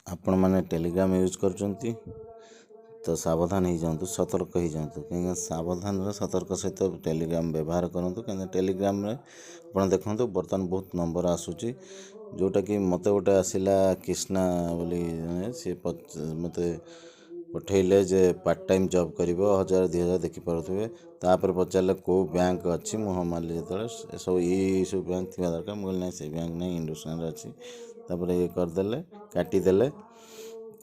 आपण मैंने Telegram use करचंती तो सावधान हो जातु सतर्क हो जातु कहीं सावधान सतर्क सहित टेलीग्राम व्यवहार करूँ कहीं टेलीग्राम आप देखते बर्तमान बहुत नंबर आसूची जोटा कि मत गोटे आसला कृष्णा बोली सी मत पठेले जे पार्ट टाइम जॉब कर 1000 2000 देखिपे तापर पचारे कौ बैंक अच्छी मुह मारे जो सब ये सब बैंक थी दरकार मुझे ना से बैंक नहीं इंडस्ट्रियल अच्छी तापर ये करदे काटिदेले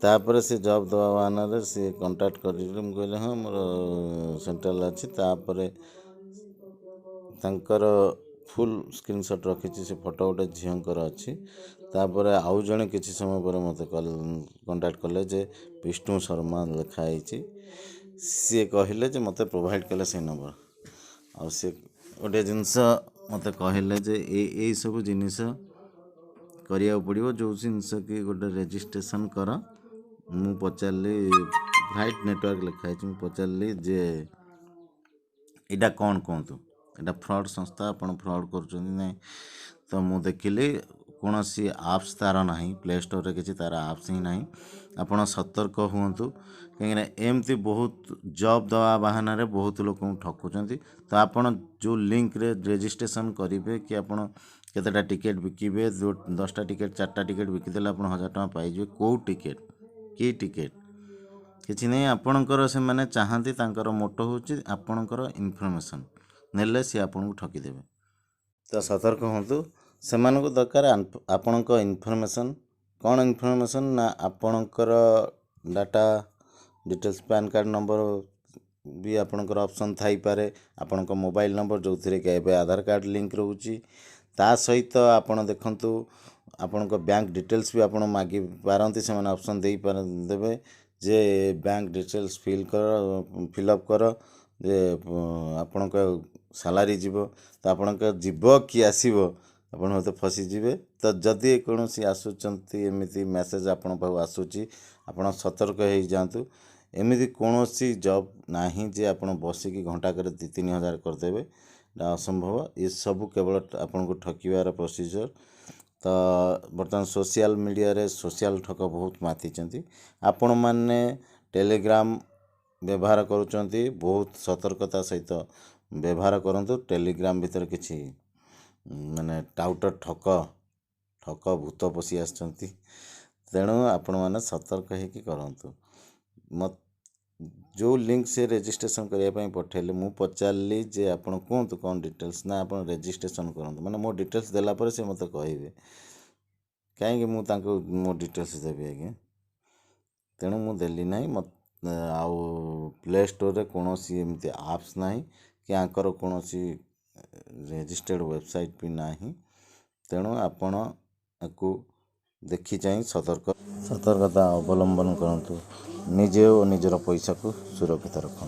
तापर से जॉब दवा बहाना से कंटाक्ट कर कहले हाँ मोर सेंट्रल अच्छी तापर तांकर फुल स्क्रीनशॉट रखी से फोटो गोटे झींकर अच्छी तापर आउ जड़े किसी समय पर मत कंटाक्ट कले जे विष्णु शर्मा लिखाई सी कहले मत प्रोवाइड कले से नंबर आ गोटे जिनस मत कहले जे ये सब जिनिस करिया पड़ो जो जिनस कि गोटे रजिस्ट्रेशन कर मु पचारि व्हाइट नेटवर्क लिखाई मुझे पचारि जे इटा कौन कहतु एटा फ्रॉड संस्था आपन फ्रॉड कर तो मु देखिली कौन सी आप्स तार ना प्ले स्टोर रे किसी तार आप्स ही ना आपड़ सतर्क हूँ कहीं एमती बहुत जॉब दवा बहाना रे बहुत लोक ठकुंट तो आपड़ जो लिंक रे रजिस्ट्रेशन करेंगे कि आपड़ केतेटा टिकेट बिकिबे 10टा टिकेट 4टा टिकेट बिकिदेले आप 1000 टଙ୍କା पाइबे कौ टिकेट कि टिकेट किसी नहीं आपणकर से मैंने चाहती तांकर मोटो हूँ आपणकर इनफॉरमेशन नेले सी आपन को ठकीदेवे तो सतर्क हूँ से दरकार आपणक इनफॉरमेशन कौन इनफॉरमेशन ना आपणकर data details pan card number भी आपणकर ऑप्शन थाई पारे आपणक मोबाइल नंबर जो थी कि आधार कार्ड लिंक रोची ता सहित आपन देखंतु आपणक बैंक डिटेल्स भी आपन मागी पारंती से ऑप्शन दे देवे जे बैंक डिटेल्स फिलअप कर जे आपणक सैलरी जीव तो आपणक जीव कि आसो आपन हते फसीजे तो जदि कौन आसुँच एमती मेसेज आपण पाक आसूची आपड़ सतर्क हो जातु एमती कौन जॉब ना जे आप बसिकी घंटा कर 2-3 हज़ार करदे असंभव ये सब केवल आपन को ठकिवार प्रोसीजर तो बर्तमान सोशल मीडिया रे सोशल ठक बहुत माति आपण मैंने टेलीग्राम व्यवहार करुँच बहुत सतर्कता सहित व्यवहार करंतु टेलीग्राम भीतर किसी माने टाउटर ठक भूत पशि आसछंती तेणु आपण मैंने सतर्क होकि करंतु मत जो लिंक से रजिस्ट्रेशन करने पठेले मु पचारि जे आपन कहतु कौन डिटेल्स ना आप रजिस्ट्रेशन करंतु माने मो डिटेल्स देला पर से मत कहे कहीं मो डिटेल्स देवी आज्ञा तेणु मु देली ना मत आउ प्ले स्टोर रे कौन एमती आप्स ना कि आंकर कौन रजिस्टर्ड वेबसाइट भी ना तेणु आपण को देखी चाहिए सतर्कता अवलंबन करंतु निजे और निजर पैसा को सुरक्षित रखु।